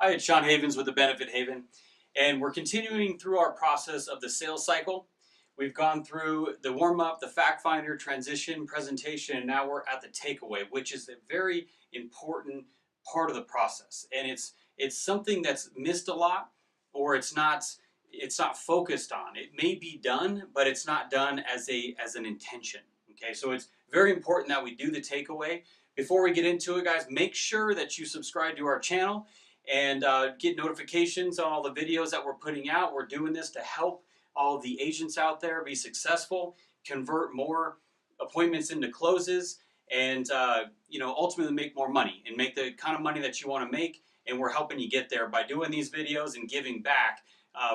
Hi, it's Sean Havens with the Benefit Haven, and we're continuing through our process of the sales cycle. We've gone through the warm-up, the fact finder, transition, presentation, and now we're at the takeaway, which is a very important part of the process. And it's something that's missed a lot, or it's not focused on. It may be done, but it's not done as an intention. Okay, so it's very important that we do the takeaway. Before we get into it, guys, make sure that you subscribe to our channel and get notifications on all the videos that we're putting out. We're doing this to help all the agents out there be successful, convert more appointments into closes, and ultimately make more money and make the kind of money that you want to make. And we're helping you get there by doing these videos and giving back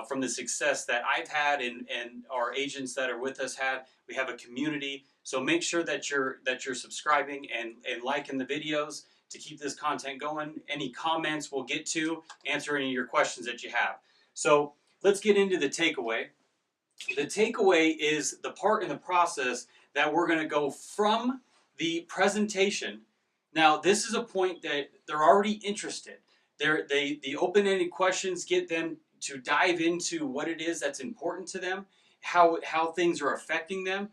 from the success that I've had and our agents that are with us had. We have a community, so make sure that you're subscribing and liking the videos to keep this content going. Any comments we'll get to, answer any of your questions that you have. So let's get into the takeaway. The takeaway is the part in the process that we're going to go from the presentation. Now, this is a point that they're already interested. The open-ended questions get them to dive into what it is that's important to them, how things are affecting them,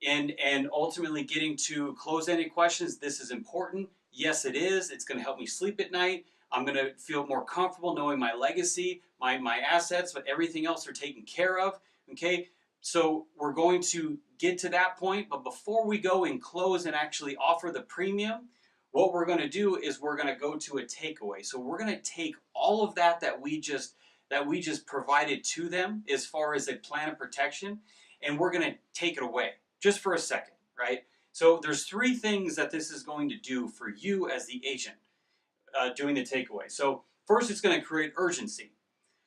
and ultimately getting to close-ended questions. This is important. Yes, it is. It's going to help me sleep at night. I'm going to feel more comfortable knowing my legacy, my assets, but everything else are taken care of. Okay, so we're going to get to that point, but before we go and close and actually offer the premium, what we're going to do is we're going to go to a takeaway. So we're going to take all of that we just provided to them as far as a plan of protection, and we're going to take it away just for a second, right? So there's three things that this is going to do for you as the agent doing the takeaway. So first, it's going to create urgency.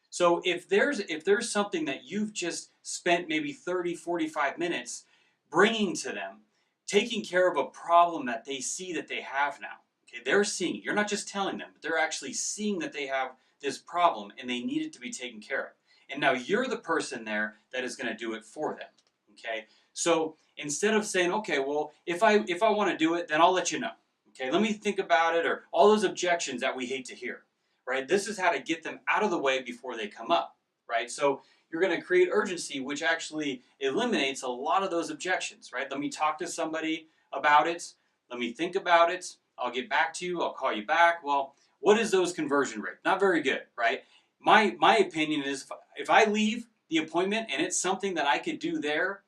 So if there's something that you've just spent maybe 30, 45 minutes bringing to them, taking care of a problem that they see that they have now. Okay, they're seeing it. You're not just telling them, but they're actually seeing that they have this problem and they need it to be taken care of. And now you're the person there that is going to do it for them. Okay, so instead of saying, okay, well, if I want to do it, then I'll let you know. Okay, let me think about it, or all those objections that we hate to hear, right? This is how to get them out of the way before they come up, right? So you're going to create urgency, which actually eliminates a lot of those objections, right? Let me talk to somebody about it. Let me think about it. I'll get back to you. I'll call you back. Well, what is those conversion rate? Not very good, right? My opinion is if I leave the appointment and it's something that I could do there,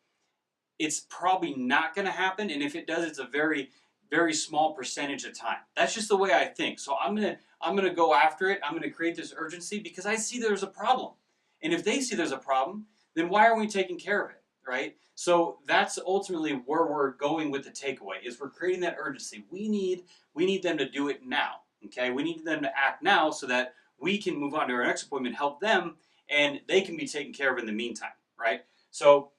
it's probably not going to happen. And if it does, it's a very, very small percentage of time. That's just the way I think. So I'm gonna go after it. I'm gonna create this urgency because I see there's a problem. And if they see there's a problem, then why aren't we taking care of it, right? So that's ultimately where we're going with the takeaway, is we're creating that urgency. We need them to do it now, okay? We need them to act now so that we can move on to our next appointment, help them, and they can be taken care of in the meantime, right? So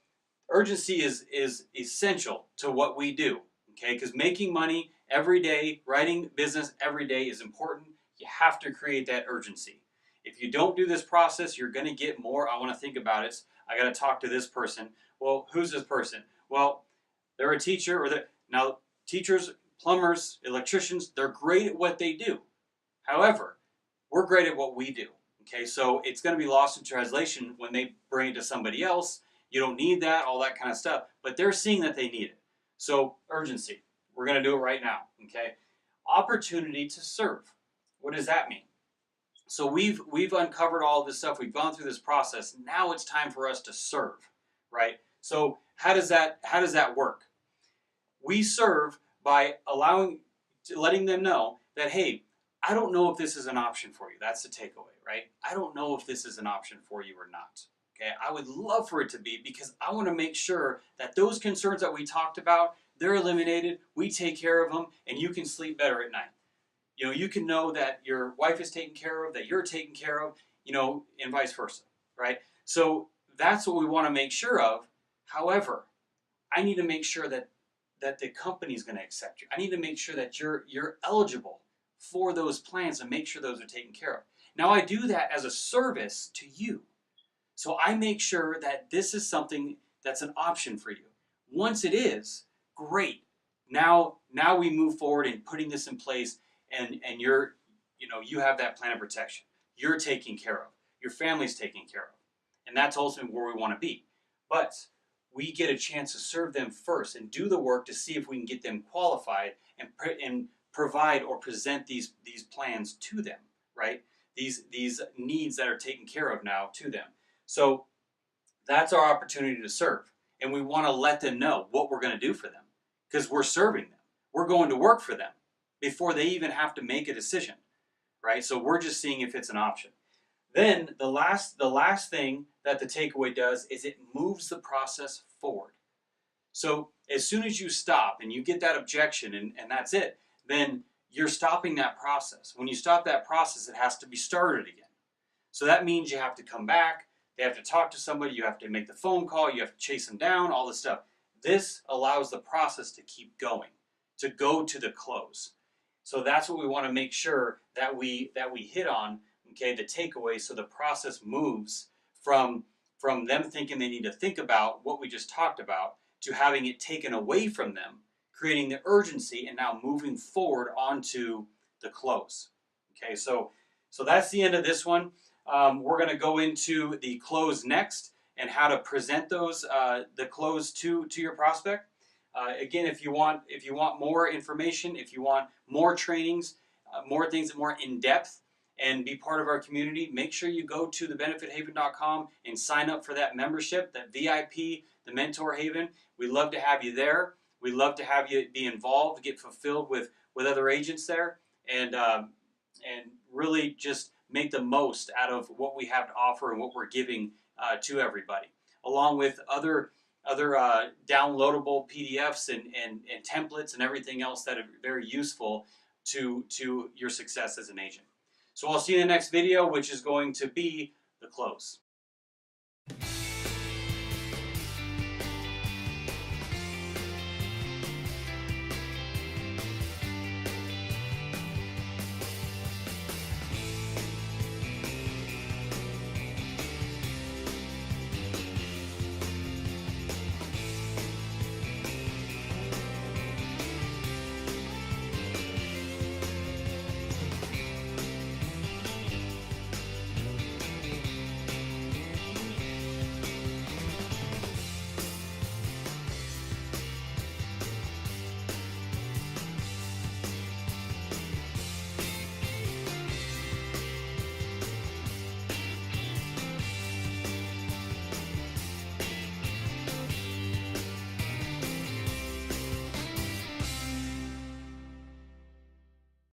urgency is essential to what we do, okay? Because making money every day, writing business every day is important. You have to create that urgency. If you don't do this process, you're going to get more. I want to think about it. I got to talk to this person. Well, who's this person? Well, they're a teacher, now teachers, plumbers, electricians, they're great at what they do. However, we're great at what we do. Okay, so it's going to be lost in translation when they bring it to somebody else. You don't need that, all that kind of stuff, but they're seeing that they need it. So urgency, we're going to do it right now. Okay, opportunity to serve. What does that mean? So we've uncovered all of this stuff. We've gone through this process. Now it's time for us to serve, right? So how does that work? We serve by letting them know that, hey, I don't know if this is an option for you. That's the takeaway, right? I don't know if this is an option for you or not. Okay, I would love for it to be, because I want to make sure that those concerns that we talked about, they're eliminated, we take care of them, and you can sleep better at night. You can know that your wife is taken care of, that you're taken care of, and vice versa, right? So that's what we want to make sure of. However, I need to make sure that the company's going to accept you. I need to make sure that you're eligible for those plans and make sure those are taken care of. Now, I do that as a service to you. So I make sure that this is something that's an option for you. Once it is, great. Now we move forward in putting this in place, and you have that plan of protection. you're taken care of, your family's taken care of. And that's ultimately where we want to be. But we get a chance to serve them first and do the work to see if we can get them qualified and provide or present these plans to them, right? These needs that are taken care of now to them. So that's our opportunity to serve. And we want to let them know what we're going to do for them because we're serving them. We're going to work for them before they even have to make a decision, right? So we're just seeing if it's an option. Then the last thing that the takeaway does is it moves the process forward. So as soon as you stop and you get that objection and that's it, then you're stopping that process. When you stop that process, it has to be started again. So that means you have to come back, they have to talk to somebody, you have to make the phone call, you have to chase them down, all this stuff. This allows the process to keep going, to go to the close. So that's what we want to make sure that we hit on, okay, the takeaway, so the process moves from them thinking they need to think about what we just talked about to having it taken away from them, creating the urgency, and now moving forward onto the close. Okay, so that's the end of this one. We're going to go into the close next and how to present those the close to your prospect. Again, if you want more information, if you want more trainings, more things that more in depth, and be part of our community, make sure you go to thebenefithaven.com and sign up for that membership, that VIP, the Mentor Haven. We'd love to have you there. We'd love to have you be involved, get fulfilled with other agents there, and really just make the most out of what we have to offer and what we're giving to everybody, along with other downloadable PDFs and templates and everything else that are very useful to your success as an agent. So I'll see you in the next video, which is going to be the close.